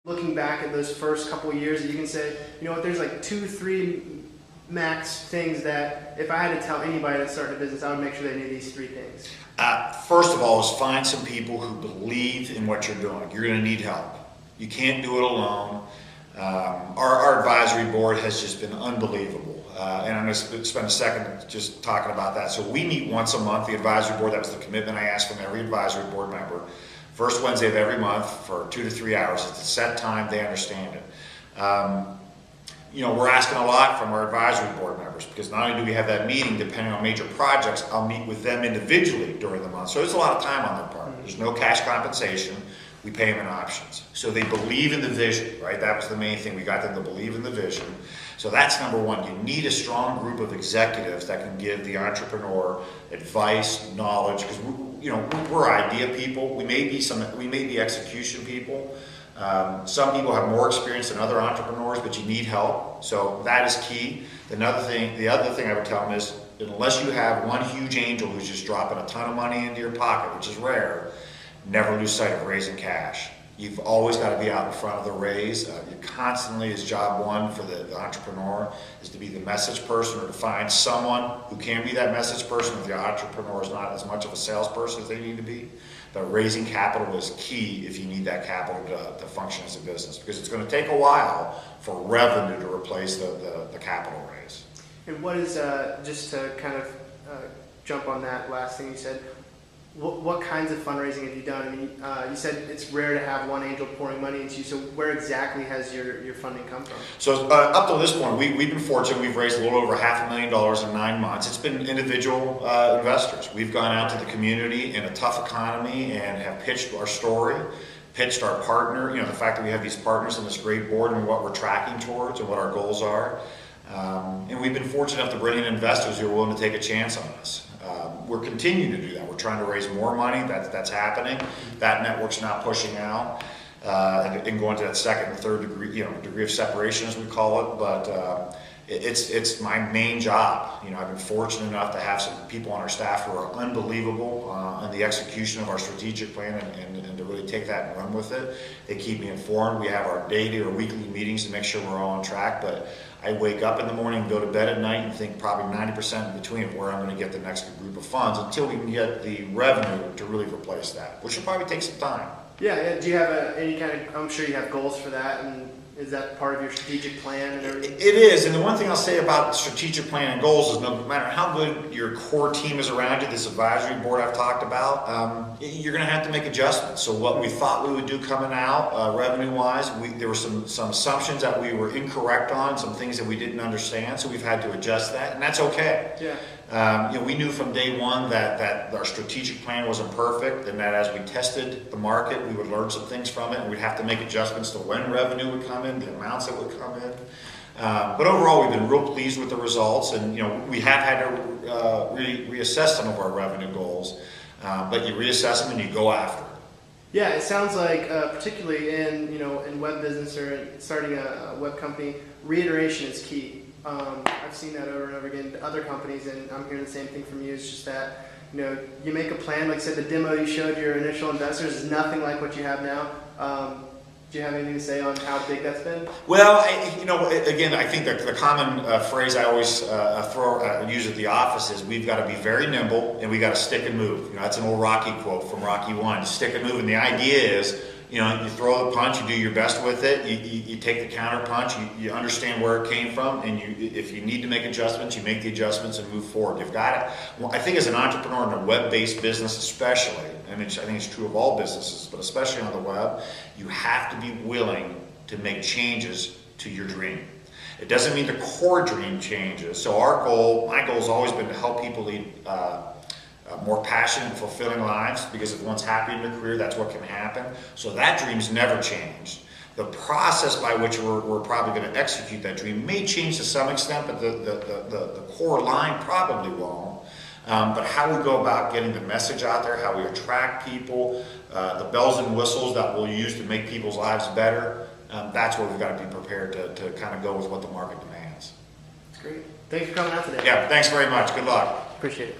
Looking back at those first couple of years, you can say, you know what, there's like 2, 3 max things that if I had to tell anybody that started a business, I would make sure they knew these 3 things. First of all, is find some people who believe in what you're doing. You're going to need help. You can't do it alone. Our advisory board has just been unbelievable. And I'm going to spend a second just talking about that. So we meet once a month, the advisory board. That was the commitment I asked from every advisory board member. First Wednesday of every month for 2 to 3 hours. It's a set time. They understand it. You know, we're asking a lot from our advisory board members because not only do we have that meeting, depending on major projects, I'll meet with them individually during the month. So it's a lot of time on their part. There's no cash compensation. We pay them in options. So they believe in the vision, right? That was the main thing. We got them to believe in the vision. So that's number one. You need a strong group of executives that can give the entrepreneur advice, knowledge, because we're idea people. We may be execution people. Some people have more experience than other entrepreneurs, but you need help. So that is key. The other thing I would tell them is, unless you have one huge angel who's just dropping a ton of money into your pocket, which is rare, never lose sight of raising cash. You've always got to be out in front of the raise. You constantly, is job one for the entrepreneur, is to be the message person or to find someone who can be that message person if the entrepreneur is not as much of a salesperson as they need to be. But raising capital is key if you need that capital to function as a business, because it's going to take a while for revenue to replace the capital raise. And what is, just to kind of jump on that last thing you said, what kinds of fundraising have you done? I mean, you said it's rare to have one angel pouring money into you, so where exactly has your funding come from? So up to this point, we've been fortunate. We've raised a little over $500,000 in 9 months. It's been individual investors. We've gone out to the community in a tough economy and have pitched our story, pitched our partner, the fact that we have these partners on this great board and what we're tracking towards and what our goals are. And we've been fortunate enough to bring in investors who are willing to take a chance on us. We're continuing to do that. We're trying to raise more money. That's happening. That network's not pushing out and going to that second and third degree of separation, as we call it. But it's my main job. I've been fortunate enough to have some people on our staff who are unbelievable in the execution of our strategic plan and to really take that and run with it. They keep me informed. We have our daily or weekly meetings to make sure we're all on track. But I wake up in the morning and go to bed at night and think probably 90% in between of where I'm going to get the next group of funds until we can get the revenue to really replace that, which will probably take some time. Yeah. Do you have any kind of, I'm sure you have goals for that, and is that part of your strategic plan and everything? It is, and the one thing I'll say about strategic plan and goals is no matter how good your core team is around you, this advisory board I've talked about, you're going to have to make adjustments. So what we thought we would do coming out, revenue-wise, there were some assumptions that we were incorrect on, some things that we didn't understand, so we've had to adjust that, and that's okay. Yeah. We knew from day one that our strategic plan wasn't perfect, and that as we tested the market, we would learn some things from it, and we'd have to make adjustments to when revenue would come in, the amounts that would come in. But overall, we've been real pleased with the results, and we have had to reassess some of our revenue goals. But you reassess them and you go after it. Yeah, it sounds like, particularly in web business or starting a web company, reiteration is key. I've seen that over and over again to other companies, and I'm hearing the same thing from you. It's just that you make a plan. Like I said, the demo you showed your initial investors is nothing like what you have now. Do you have anything to say on how big that's been? Well, again, I think the common phrase I always use at the office is we've got to be very nimble and we got to stick and move. That's an old Rocky quote from Rocky 1. Stick and move, and the idea is, you throw the punch, you do your best with it, you take the counter punch, you understand where it came from, and if you need to make adjustments, you make the adjustments and move forward. You've got it. Well, I think as an entrepreneur in a web-based business especially, and I think it's true of all businesses, but especially on the web, you have to be willing to make changes to your dream. It doesn't mean the core dream changes. So my goal has always been to help people lead more passionate and fulfilling lives, because if one's happy in their career, that's what can happen. So that dream's never changed. The process by which we're probably going to execute that dream may change to some extent, but the core line probably won't. But how we go about getting the message out there, how we attract people, the bells and whistles that we'll use to make people's lives better, that's where we've got to be prepared to kind of go with what the market demands. That's great. Thanks for coming out today. Yeah, thanks very much. Good luck. Appreciate it.